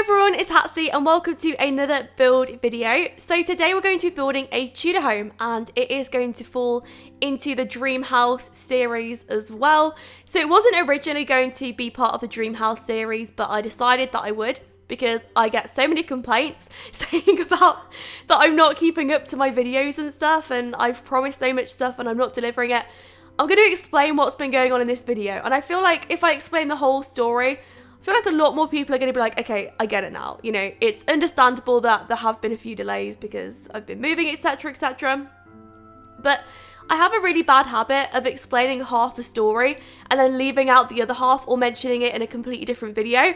everyone, it's Hatsy and welcome to another build video. So today we're going to be building a Tudor home and it is going to fall into the Dream House series as well. So it wasn't originally going to be part of the Dream House series, but I decided that I would because I get so many complaints saying about that I'm not keeping up to my videos and stuff, and I've promised so much stuff and I'm not delivering it. I'm going to explain what's been going on in this video, and I feel like if I explain the whole story, I feel like a lot more people are going to be like, okay, I get it now. You know, it's understandable that there have been a few delays because I've been moving, etc, etc. But I have a really bad habit of explaining half a story and then leaving out the other half or mentioning it in a completely different video.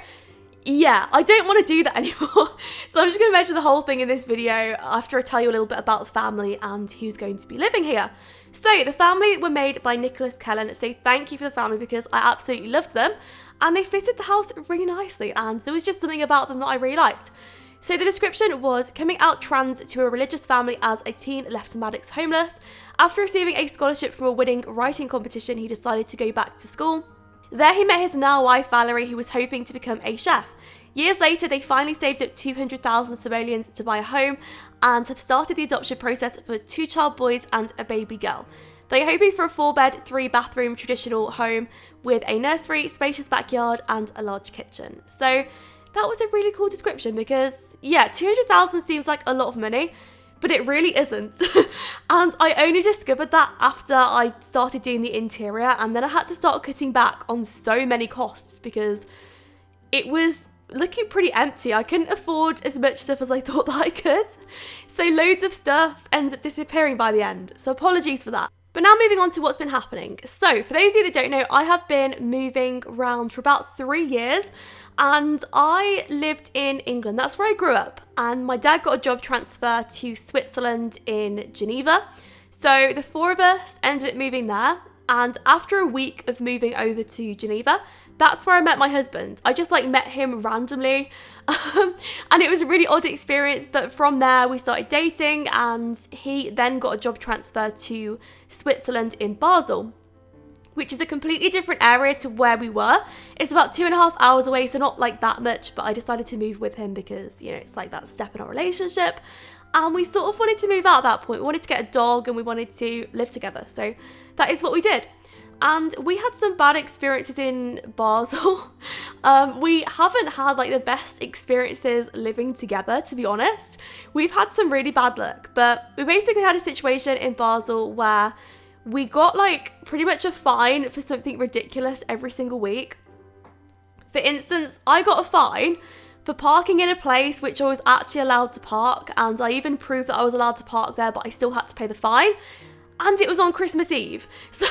Yeah, I don't want to do that anymore. So I'm just going to mention the whole thing in this video after I tell you a little bit about the family and who's going to be living here. So the family were made by Nicholas Kellen, so thank you for the family because I absolutely loved them and they fitted the house really nicely and there was just something about them that I really liked. So the description was coming out trans to a religious family as a teen left Maddox homeless. After receiving a scholarship from a winning writing competition, he decided to go back to school. There he met his now wife Valerie, who was hoping to become a chef. Years later, they finally saved up 200,000 simoleons to buy a home and have started the adoption process for 2 child boys and a baby girl. They are hoping for a 4-bed, 3-bathroom traditional home with a nursery, spacious backyard and a large kitchen. So that was a really cool description because, yeah, 200,000 seems like a lot of money, but it really isn't. And I only discovered that after I started doing the interior, and then I had to start cutting back on so many costs because it was looking pretty empty. I couldn't afford as much stuff as I thought that I could. So loads of stuff ends up disappearing by the end. So apologies for that. But now moving on to what's been happening. So for those of you that don't know, I have been moving around for about 3 years and I lived in England. That's where I grew up. And my dad got a job transfer to Switzerland in Geneva. So the 4 of us ended up moving there. And after a week of moving over to Geneva, that's where I met my husband. I just met him randomly and it was a really odd experience, but from there we started dating and he then got a job transfer to Switzerland in Basel, which is a completely different area to where we were. It's about 2.5 hours away, so not that much, but I decided to move with him because, you know, it's that step in our relationship. And we sort of wanted to move out at that point. We wanted to get a dog and we wanted to live together. So that is what we did. And we had some bad experiences in Basel. We haven't had the best experiences living together, to be honest. We've had some really bad luck, but we basically had a situation in Basel where we got pretty much a fine for something ridiculous every single week. For instance, I got a fine for parking in a place which I was actually allowed to park, and I even proved that I was allowed to park there, but I still had to pay the fine. And it was on Christmas Eve. So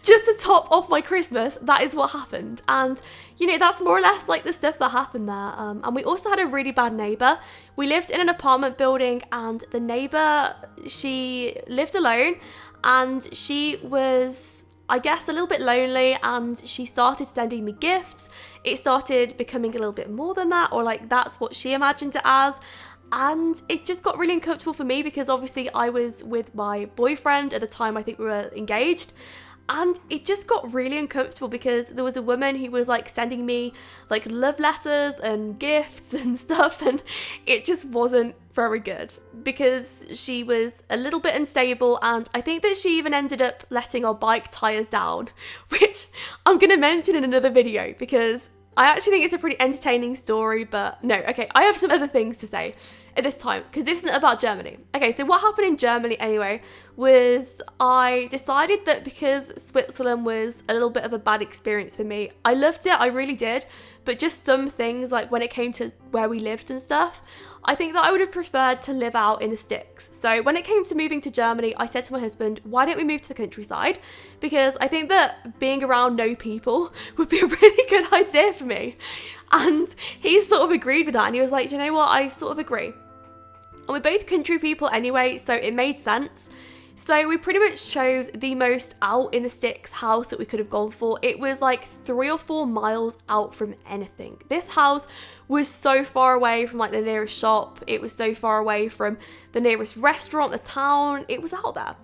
just to top off my Christmas, that is what happened. And, you know, that's more or less the stuff that happened there. And we also had a really bad neighbour. We lived in an apartment building and the neighbour, she lived alone and she was, I guess, a little bit lonely, and she started sending me gifts. It started becoming a little bit more than that, or that's what she imagined it as. And it just got really uncomfortable for me because obviously I was with my boyfriend at the time. I think we were engaged, and it just got really uncomfortable because there was a woman who was sending me love letters and gifts and stuff, and it just wasn't very good because she was a little bit unstable, and I think that she even ended up letting our bike tires down, which I'm gonna mention in another video because I actually think it's a pretty entertaining story. But no, okay, I have some other things to say at this time because this isn't about Germany. Okay, so what happened in Germany anyway was I decided that because Switzerland was a little bit of a bad experience for me, I loved it, I really did, but just some things when it came to where we lived and stuff, I think that I would have preferred to live out in the sticks. So when it came to moving to Germany, I said to my husband, why don't we move to the countryside? Because I think that being around no people would be a really good idea for me. And he sort of agreed with that, and he was like, do you know what, I sort of agree. And we're both country people anyway, so it made sense. So we pretty much chose the most out in the sticks house that we could have gone for. It was 3 or 4 miles out from anything. This house was so far away from the nearest shop. It was so far away from the nearest restaurant, the town. It was out there.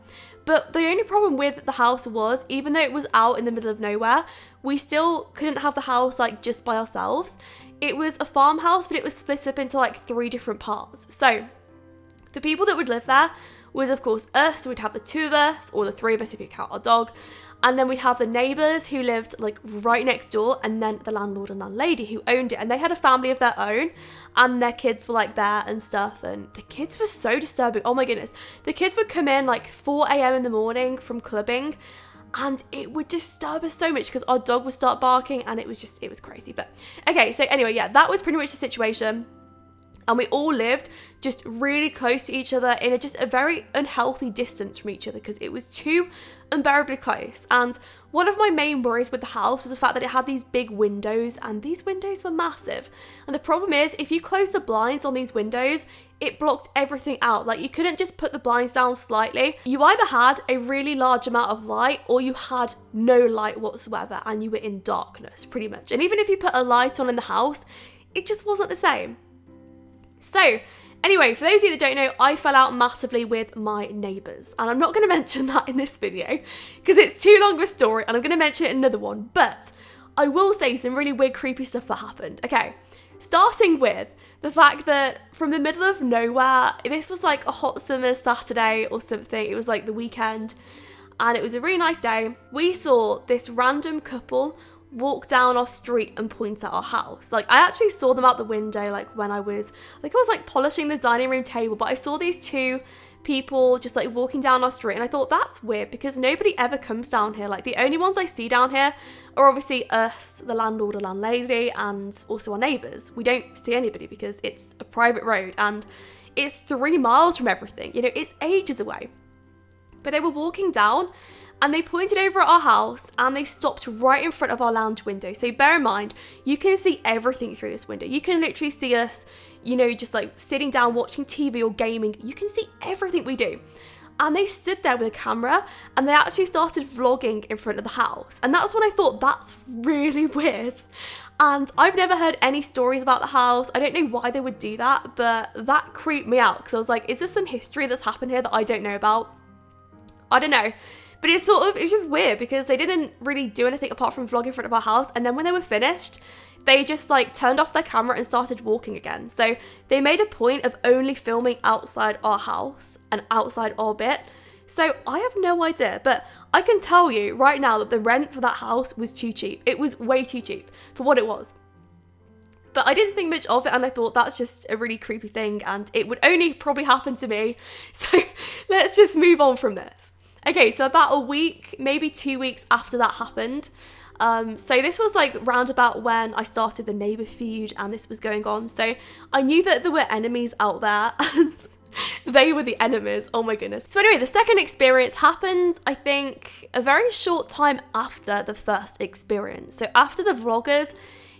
But the only problem with the house was, even though it was out in the middle of nowhere, we still couldn't have the house just by ourselves. it was a farmhouse, but it was split up into like 3 different parts. So the people that would live there was, of course, us. So we'd have the 2 of us, or the 3 of us if you count our dog. And then we'd have the neighbours who lived like right next door, and then the landlord and landlady who owned it. And they had a family of their own, and their kids were like there and stuff. And the kids were so disturbing. Oh my goodness. The kids would come in like 4 a.m. in the morning from clubbing, and it would disturb us so much because our dog would start barking, and it was crazy. But okay, so anyway, yeah, that was pretty much the situation. And we all lived just really close to each other in just a very unhealthy distance from each other because it was too unbearably close. And one of my main worries with the house was the fact that it had these big windows, and these windows were massive. And the problem is, if you close the blinds on these windows, it blocked everything out. Like, you couldn't just put the blinds down slightly. You either had a really large amount of light, or you had no light whatsoever, and you were in darkness pretty much. And even if you put a light on in the house, it just wasn't the same. So anyway, for those of you that don't know, I fell out massively with my neighbours, and I'm not going to mention that in this video because it's too long of a story, and I'm going to mention it in another one, but I will say some really weird, creepy stuff that happened. Okay, starting with the fact that from the middle of nowhere, this was like a hot summer Saturday or something, it was like the weekend, and it was a really nice day. We saw this random couple walk down our street and point at our house. Like, I actually saw them out the window, like when I was like polishing the dining room table, but I saw these 2 people just like walking down our street, and I thought that's weird because nobody ever comes down here. Like, the only ones I see down here are obviously us, the landlord or landlady, and also our neighbours. We don't see anybody because it's a private road and it's 3 miles from everything, you know, it's ages away. But they were walking down, and they pointed over at our house, and they stopped right in front of our lounge window. So bear in mind, you can see everything through this window. You can literally see us, you know, just like sitting down watching TV or gaming. You can see everything we do. And they stood there with a camera, and they actually started vlogging in front of the house. And that's when I thought, that's really weird. And I've never heard any stories about the house. I don't know why they would do that, but that creeped me out because I was like, is there some history that's happened here that I don't know about? I don't know. But it's just weird because they didn't really do anything apart from vlog in front of our house. And then when they were finished, they just like turned off their camera and started walking again. So they made a point of only filming outside our house and outside our bit. So I have no idea, but I can tell you right now that the rent for that house was too cheap. It was way too cheap for what it was. But I didn't think much of it, and I thought that's just a really creepy thing, and it would only probably happen to me. So let's just move on from this. Okay, so about a week, maybe 2 weeks after that happened, so this was like round about when I started the neighbour feud and this was going on. So I knew that there were enemies out there and they were the enemies. Oh my goodness. So anyway, the second experience happened, I think, a very short time after the first experience. So after the vloggers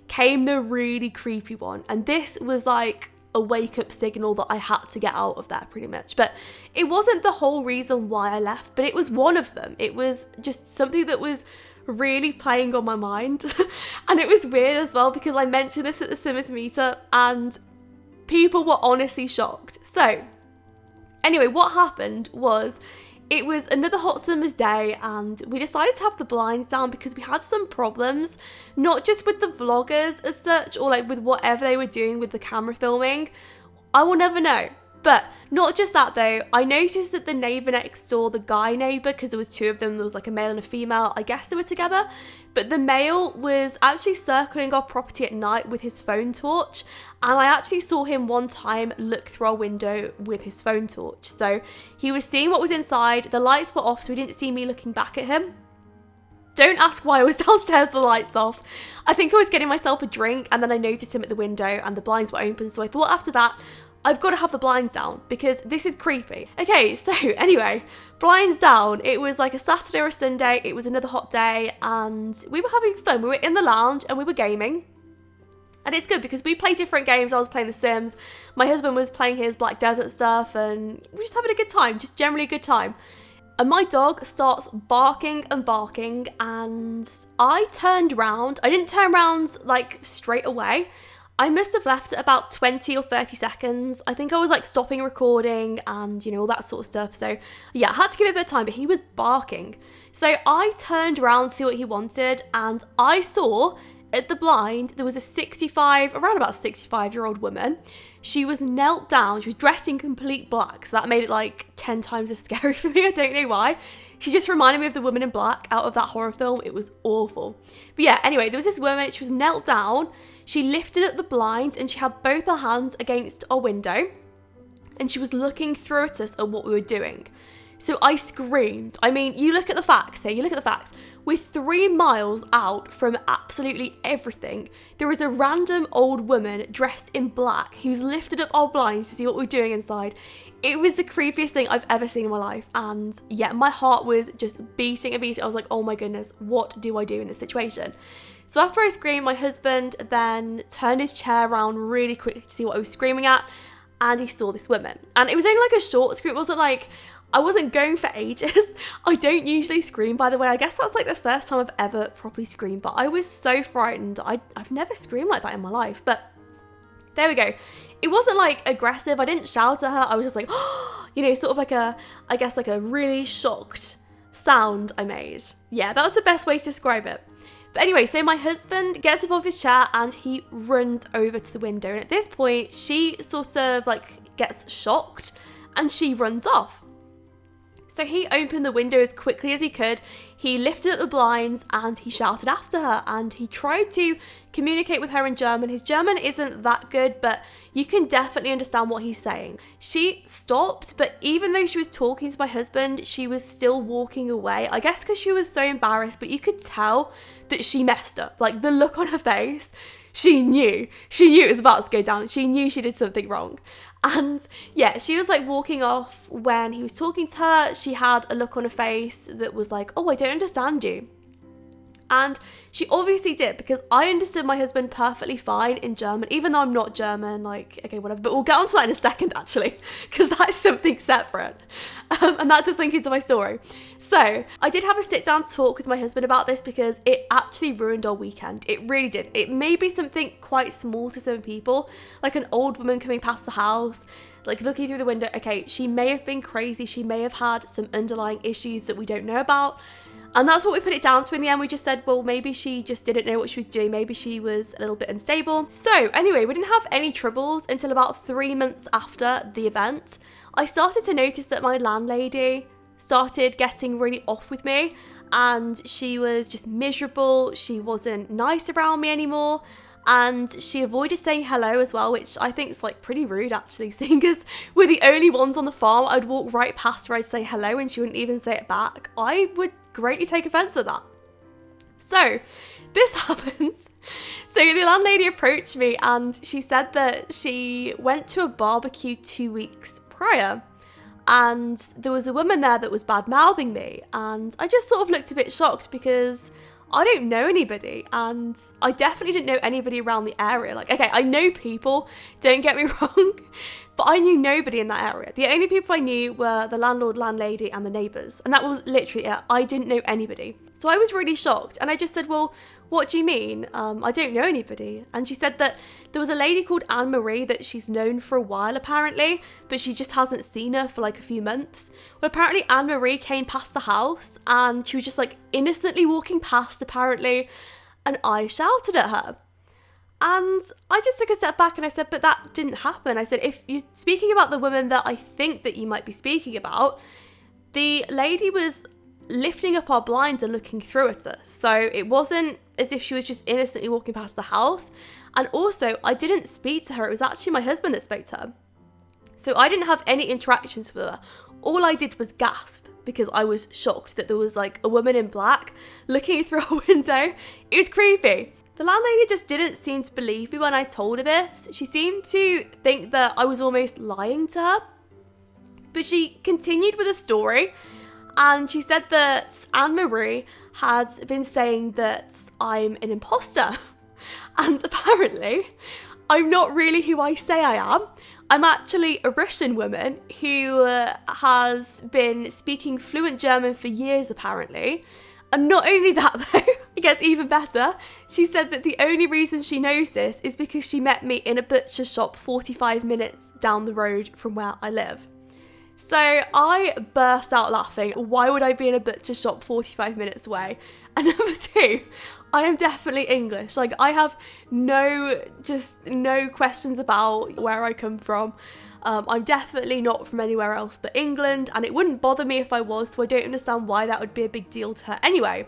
came the really creepy one, and this was like a wake-up signal that I had to get out of there pretty much. But it wasn't the whole reason why I left, but it was one of them. It was just something that was really playing on my mind. And it was weird as well because I mentioned this at the Simmers meetup and people were honestly shocked. So anyway, what happened was, it was another hot summer's day and we decided to have the blinds down because we had some problems, not just with the vloggers as such, or like with whatever they were doing with the camera filming. I will never know. But not just that though, I noticed that the neighbour next door, the guy neighbour, because there was 2 of them, there was like a male and a female, I guess they were together, but the male was actually circling our property at night with his phone torch, and I actually saw him one time look through our window with his phone torch. So he was seeing what was inside, the lights were off, so he didn't see me looking back at him. Don't ask why I was downstairs, the lights off. I think I was getting myself a drink and then I noticed him at the window and the blinds were open, so I thought after that, I've got to have the blinds down because this is creepy. Okay, so anyway, blinds down. It was like a Saturday or a Sunday. It was another hot day and we were having fun. We were in the lounge and we were gaming. And it's good because we play different games. I was playing The Sims. My husband was playing his Black Desert stuff and we were just having a good time, just generally a good time. And my dog starts barking and barking and I turned round. I didn't turn around like straight away. I must have left it about 20 or 30 seconds. I think I was like stopping recording and, you know, all that sort of stuff. So yeah, I had to give it a bit of time, but he was barking. So I turned around to see what he wanted and I saw At the blind, there was around about 65-year-old woman. She was knelt down. She was dressed in complete black, so that made it like 10 times as scary for me. I don't know why. She just reminded me of the woman in black out of that horror film. It was awful. But yeah, anyway, there was this woman. She was knelt down. She lifted up the blinds and she had both her hands against our window. And she was looking through at us at what we were doing. So I screamed. I mean, you look at the facts here. You look at the facts. We're 3 miles out from absolutely everything. There is a random old woman dressed in black who's lifted up our blinds to see what we're doing inside. It was the creepiest thing I've ever seen in my life. And yeah, my heart was just beating and beating. I was like, oh my goodness, what do I do in this situation? So after I screamed, my husband then turned his chair around really quickly to see what I was screaming at. And he saw this woman. And it was only like a short scream. It wasn't like, I wasn't going for ages. I don't usually scream, by the way. I guess that's like the first time I've ever properly screamed. But I was so frightened. I've never screamed like that in my life. But there we go. It wasn't like aggressive. I didn't shout at her. I was just like, oh, you know, sort of like I guess like a really shocked sound I made. Yeah, that was the best way to describe it. But anyway, so my husband gets up off his chair and he runs over to the window. And at this point, she sort of like gets shocked and she runs off. So he opened the window as quickly as he could. He lifted up the blinds and he shouted after her and he tried to communicate with her in German. His German isn't that good, but you can definitely understand what he's saying. She stopped, but even though she was talking to my husband, she was still walking away. I guess because she was so embarrassed, but you could tell that she messed up. Like the look on her face, she knew it was about to go down. She knew she did something wrong. And yeah, she was like walking off when he was talking to her. She had a look on her face that was like, oh, I don't understand you. And she obviously did, because I understood my husband perfectly fine in German, even though I'm not German, like, okay, whatever. But we'll get onto that in a second, actually, because that is something separate. And that does link into my story. So I did have a sit down talk with my husband about this because it actually ruined our weekend. It really did. It may be something quite small to some people, like an old woman coming past the house, like looking through the window. Okay, she may have been crazy. She may have had some underlying issues that we don't know about. And that's what we put it down to in the end. We just said, well, maybe she just didn't know what she was doing. Maybe she was a little bit unstable. So anyway, we didn't have any troubles until about 3 months after the event. I started to notice that my landlady started getting really off with me and she was just miserable. She wasn't nice around me anymore. And she avoided saying hello as well, which I think is like pretty rude actually, seeing as we're the only ones on the farm. I'd walk right past her, I'd say hello and she wouldn't even say it back. I would greatly take offense at that. So this happens. So the landlady approached me and she said that she went to a barbecue 2 weeks prior and there was a woman there that was bad mouthing me, and I just sort of looked a bit shocked because I don't know anybody, and I definitely didn't know anybody around the area. Like, okay, I know people, don't get me wrong, but I knew nobody in that area. The only people I knew were the landlord, landlady, and the neighbours, and that was literally it. I didn't know anybody. So I was really shocked, and I just said, well, what do you mean? I don't know anybody. And she said that there was a lady called Anne-Marie that she's known for a while apparently, but she just hasn't seen her for like a few months. Well, apparently Anne-Marie came past the house and she was just like innocently walking past apparently, and I shouted at her. And I just took a step back and I said, but that didn't happen. I said, if you're speaking about the woman that I think that you might be speaking about, the lady was lifting up our blinds and looking through at us. So it wasn't as if she was just innocently walking past the house. And also, I didn't speak to her. It was actually my husband that spoke to her. So I didn't have any interactions with her. All I did was gasp because I was shocked that there was like a woman in black looking through a window. It was creepy. The landlady just didn't seem to believe me when I told her this. She seemed to think that I was almost lying to her. But she continued with the story. And she said that Anne-Marie had been saying that I'm an imposter. And apparently, I'm not really who I say I am. I'm actually a Russian woman who has been speaking fluent German for years, apparently. And not only that, though, it gets even better. She said that the only reason she knows this is because she met me in a butcher shop 45 minutes down the road from where I live. So I burst out laughing. Why would I be in a butcher shop 45 minutes away? And number two, I am definitely English. Like, I have no questions about where I come from. I'm definitely not from anywhere else but England, and it wouldn't bother me if I was, so I don't understand why that would be a big deal to her anyway.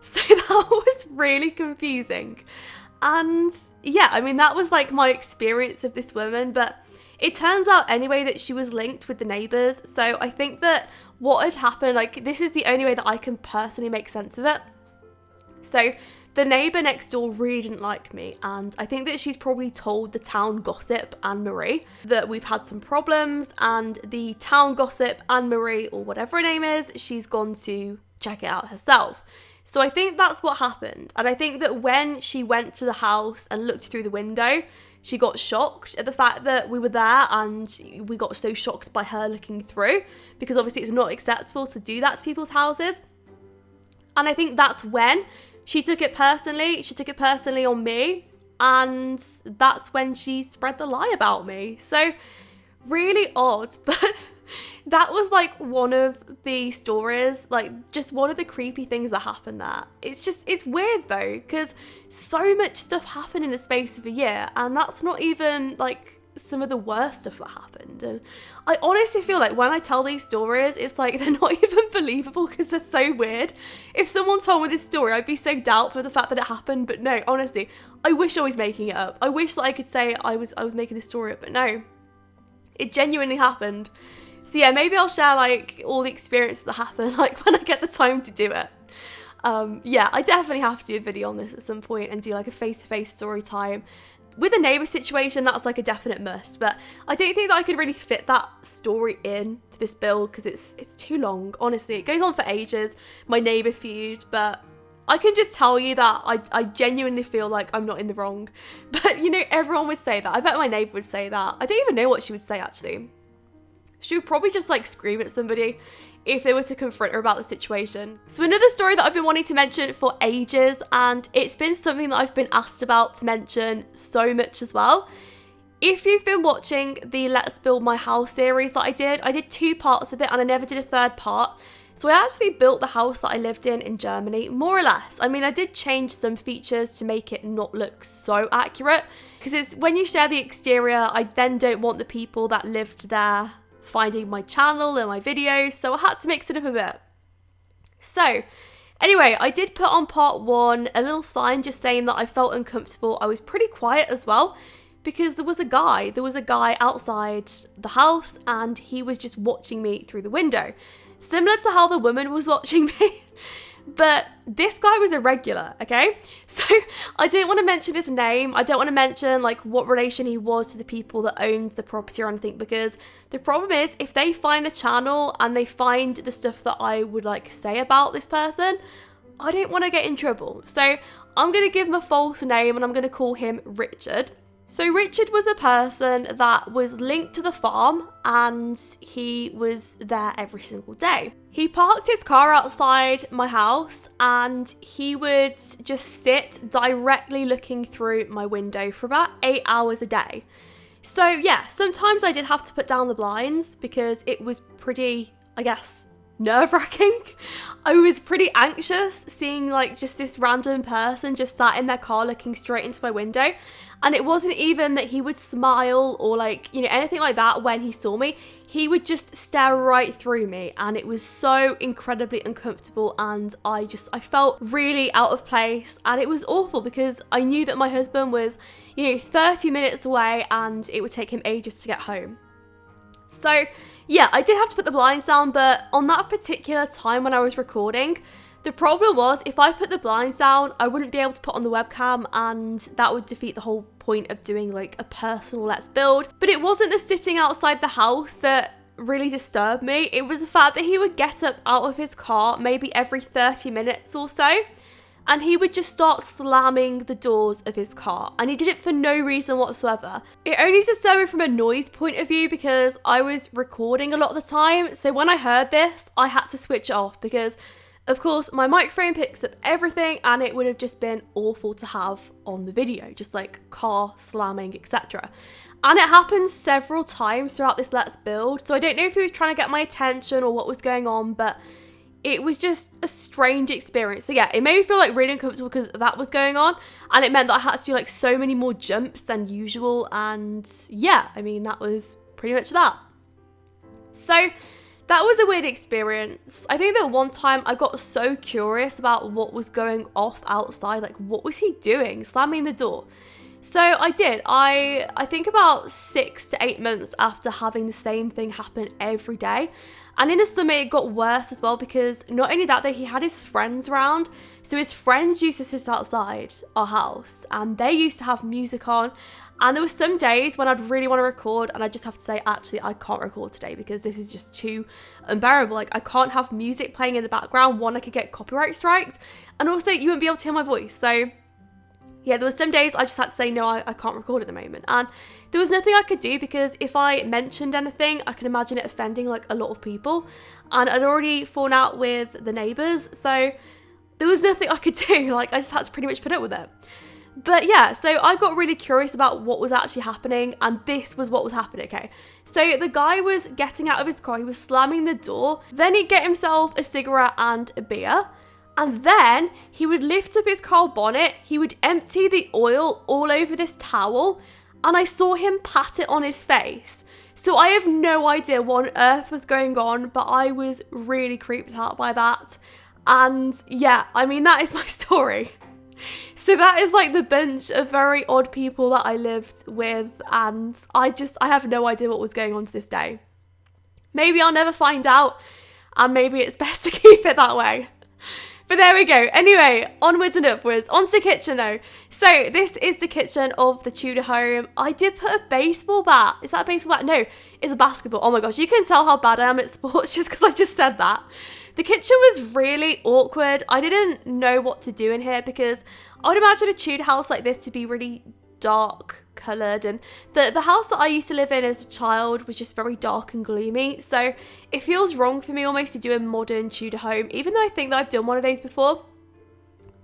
So that was really confusing. And yeah, I mean, that was like my experience of this woman, but it turns out anyway that she was linked with the neighbours. So I think that what had happened, like, this is the only way that I can personally make sense of it. So the neighbour next door really didn't like me, and I think that she's probably told the town gossip Anne-Marie that we've had some problems, and the town gossip Anne-Marie, or whatever her name is, she's gone to check it out herself. So I think that's what happened, and I think that when she went to the house and looked through the window, she got shocked at the fact that we were there, and we got so shocked by her looking through, because obviously it's not acceptable to do that to people's houses. And I think that's when she took it personally. She took it personally on me, and that's when she spread the lie about me. So really odd, but that was like one of the stories, like just one of the creepy things that happened there. It's weird though, because so much stuff happened in the space of a year, and that's not even like some of the worst stuff that happened. And I honestly feel like when I tell these stories, it's like they're not even believable because they're so weird. If someone told me this story, I'd be so doubtful of the fact that it happened. But no, honestly, I wish I was making it up. I wish that I could say I was making this story up, but no, it genuinely happened. So yeah, maybe I'll share like all the experiences that happened, like when I get the time to do it. Yeah, I definitely have to do a video on this at some point and do like a face-to-face story time. With a neighbour situation, that's like a definite must, but I don't think that I could really fit that story in to this build because it's too long. Honestly, it goes on for ages, my neighbour feud, but I can just tell you that I genuinely feel like I'm not in the wrong. But you know, everyone would say that. I bet my neighbour would say that. I don't even know what she would say actually. She would probably just like scream at somebody if they were to confront her about the situation. So another story that I've been wanting to mention for ages, and it's been something that I've been asked about to mention so much as well. If you've been watching the Let's Build My House series that I did 2 parts of it, and I never did a 3rd part. So I actually built the house that I lived in Germany, more or less. I mean, I did change some features to make it not look so accurate, because it's when you share the exterior, I then don't want the people that lived there finding my channel and my videos, so I had to mix it up a bit. So anyway, I did put on part 1 a little sign just saying that I felt uncomfortable. I was pretty quiet as well because there was a guy outside the house, and he was just watching me through the window, similar to how the woman was watching me. But this guy was a regular, okay? So I didn't want to mention his name. I don't want to mention like what relation he was to the people that owned the property or anything, because the problem is if they find the channel and they find the stuff that I would like say about this person, I don't want to get in trouble. So I'm going to give him a false name and I'm going to call him Richard. So Richard was a person that was linked to the farm, and he was there every single day. He parked his car outside my house, and he would just sit directly looking through my window for about 8 hours a day. So yeah, sometimes I did have to put down the blinds because it was pretty, I guess, nerve-wracking. I was pretty anxious seeing like just this random person just sat in their car looking straight into my window. And it wasn't even that he would smile or like, you know, anything like that when he saw me. He would just stare right through me, and it was so incredibly uncomfortable, and I felt really out of place, and it was awful because I knew that my husband was, you know, 30 minutes away and it would take him ages to get home. So yeah, I did have to put the blinds down, but on that particular time when I was recording, the problem was if I put the blinds down, I wouldn't be able to put on the webcam, and that would defeat the whole point of doing like a personal Let's Build. But it wasn't the sitting outside the house that really disturbed me. It was the fact that he would get up out of his car maybe every 30 minutes or so, and he would just start slamming the doors of his car, and he did it for no reason whatsoever. It only disturbed me from a noise point of view because I was recording a lot of the time, so when I heard this, I had to switch it off because, of course, my microphone picks up everything, and it would have just been awful to have on the video, just like car slamming, etc. And it happened several times throughout this Let's Build, so I don't know if he was trying to get my attention or what was going on, but it was just a strange experience. So yeah, it made me feel like really uncomfortable because that was going on, and it meant that I had to do like so many more jumps than usual. And yeah, I mean, that was pretty much that. So that was a weird experience. I think that one time I got so curious about what was going off outside, like what was he doing, slamming the door. So I did. I think about 6 to 8 months after having the same thing happen every day. And in the summer it got worse as well, because not only that though, he had his friends around. So his friends used to sit outside our house and they used to have music on. And there were some days when I'd really want to record and I just have to say, actually, I can't record today because this is just too unbearable. Like, I can't have music playing in the background. One, I could get copyright striked. And also, you wouldn't be able to hear my voice. So yeah, there were some days I just had to say, no, I can't record at the moment. And there was nothing I could do, because if I mentioned anything, I can imagine it offending like a lot of people. And I'd already fallen out with the neighbours. So there was nothing I could do. Like, I just had to pretty much put up with it. But yeah, so I got really curious about what was actually happening, and this was what was happening, okay? So the guy was getting out of his car, he was slamming the door, then he'd get himself a cigarette and a beer, and then he would lift up his car bonnet, he would empty the oil all over this towel, and I saw him pat it on his face. So I have no idea what on earth was going on, but I was really creeped out by that. And yeah, I mean, that is my story. So that is like the bunch of very odd people that I lived with, and I have no idea what was going on to this day. Maybe I'll never find out, and maybe it's best to keep it that way. But there we go. Anyway, onwards and upwards. Onto the kitchen though. So this is the kitchen of the Tudor home. I did put a baseball bat. Is that a baseball bat? No, it's a basketball. Oh my gosh, you can tell how bad I am at sports just because I just said that. The kitchen was really awkward. I didn't know what to do in here, because I would imagine a Tudor house like this to be really dark coloured, and the house that I used to live in as a child was just very dark and gloomy. So it feels wrong for me almost to do a modern Tudor home, even though I think that I've done one of those before.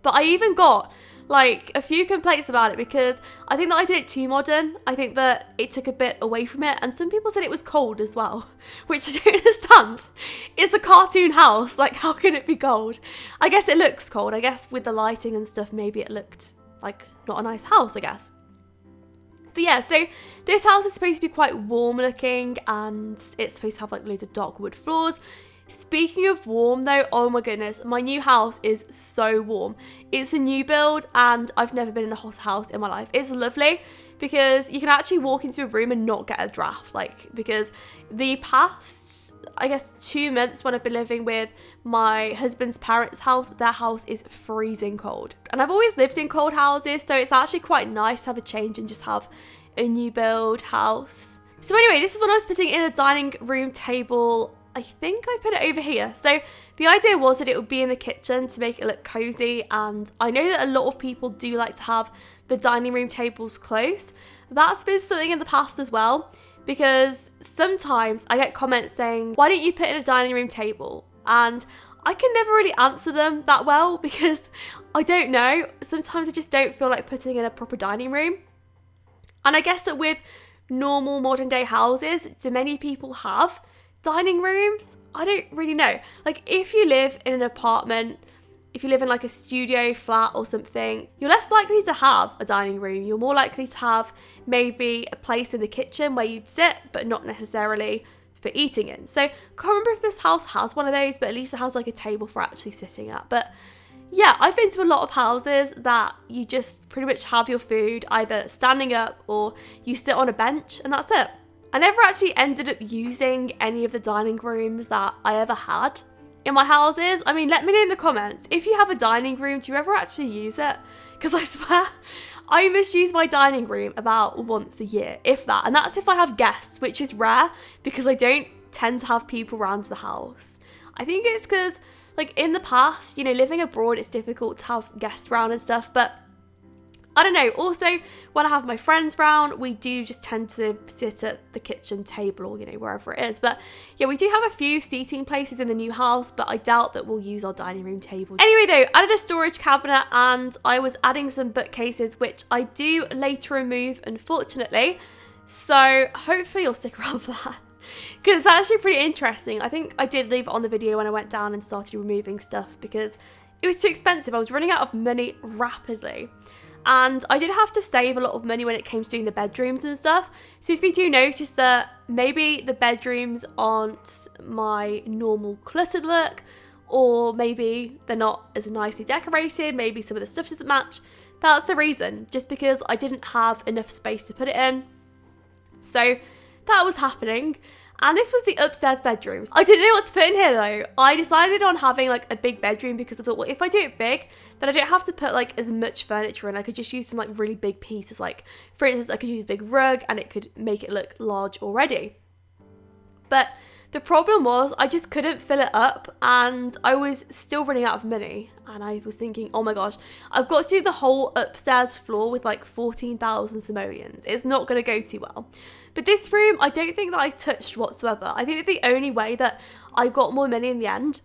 But I even got like a few complaints about it, because I think that I did it too modern. I think that it took a bit away from it, and some people said it was cold as well, which I don't understand. It's a cartoon house, like how can it be cold? I guess it looks cold. I guess with the lighting and stuff, maybe it looked like not a nice house, I guess. But yeah, so this house is supposed to be quite warm looking, and it's supposed to have like loads of dark wood floors. Speaking of warm though, oh my goodness, my new house is so warm. It's a new build and I've never been in a hot house in my life. It's lovely because you can actually walk into a room and not get a draft, like, because the past, I guess, 2 months when I've been living with my husband's parents' house, their house is freezing cold. And I've always lived in cold houses, so it's actually quite nice to have a change and just have a new build house. So anyway, this is what I was putting in a dining room table. I think I put it over here. So the idea was that it would be in the kitchen to make it look cozy, and I know that a lot of people do like to have the dining room tables close. That's been something in the past as well, because sometimes I get comments saying, why don't you put in a dining room table? And I can never really answer them that well, because I don't know. Sometimes I just don't feel like putting in a proper dining room. And I guess that with normal modern day houses, do many people have dining rooms? I don't really know. Like, if you live in an apartment, if you live in like a studio flat or something, you're less likely to have a dining room. You're more likely to have maybe a place in the kitchen where you'd sit, but not necessarily for eating in. So I can't remember if this house has one of those, but at least it has like a table for actually sitting at. But yeah, I've been to a lot of houses that you just pretty much have your food either standing up or you sit on a bench and that's it. I never actually ended up using any of the dining rooms that I ever had in my houses. I mean, let me know in the comments, if you have a dining room, do you ever actually use it? Because I swear, I misuse my dining room about once a year, if that. And that's if I have guests, which is rare because I don't tend to have people around the house. I think it's because, like, in the past, you know, living abroad, it's difficult to have guests around and stuff, but I don't know. Also, when I have my friends round, we do just tend to sit at the kitchen table or, you know, wherever it is. But yeah, we do have a few seating places in the new house, but I doubt that we'll use our dining room table. Anyway though, I added a storage cabinet and I was adding some bookcases, which I do later remove, unfortunately. So hopefully you'll stick around for that. because it's actually pretty interesting. I think I did leave it on the video when I went down and started removing stuff because it was too expensive. I was running out of money rapidly. And I did have to save a lot of money when it came to doing the bedrooms and stuff. So if you do notice that maybe the bedrooms aren't my normal cluttered look, or maybe they're not as nicely decorated, maybe some of the stuff doesn't match, that's the reason. Just because I didn't have enough space to put it in. So that was happening. And this was the upstairs bedrooms. I didn't know what to put in here though. I decided on having like a big bedroom because I thought, well, if I do it big, then I don't have to put like as much furniture in. I could just use some like really big pieces. Like for instance, I could use a big rug and it could make it look large already. But the problem was I just couldn't fill it up and I was still running out of money. And I was thinking, oh my gosh, I've got to do the whole upstairs floor with like 14,000 simoleons. It's not going to go too well. But this room, I don't think that I touched whatsoever. I think that the only way that I got more money in the end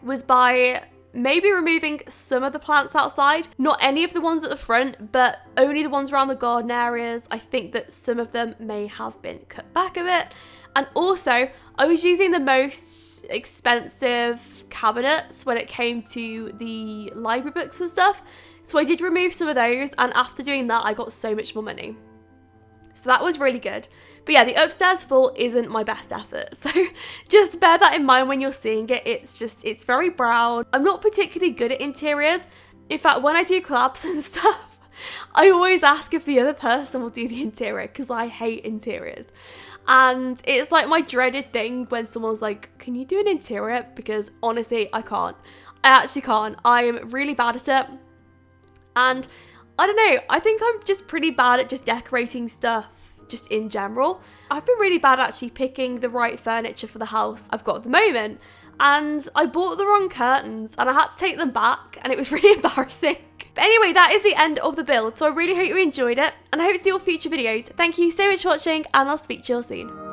was by maybe removing some of the plants outside. Not any of the ones at the front, but only the ones around the garden areas. I think that some of them may have been cut back a bit. And also, I was using the most expensive cabinets when it came to the library books and stuff. So I did remove some of those, and after doing that, I got so much more money. So that was really good. But yeah, the upstairs floor isn't my best effort. So just bear that in mind when you're seeing it. It's very brown. I'm not particularly good at interiors. In fact, when I do collabs and stuff, I always ask if the other person will do the interior because I hate interiors. And it's like my dreaded thing when someone's like, can you do an interior? Because honestly, I can't. I actually can't. I'm really bad at it. And I don't know, I think I'm just pretty bad at just decorating stuff just in general. I've been really bad at actually picking the right furniture for the house I've got at the moment. And I bought the wrong curtains and I had to take them back and it was really embarrassing. But anyway, that is the end of the build. So I really hope you enjoyed it and I hope to see your future videos. Thank you so much for watching and I'll speak to you all soon.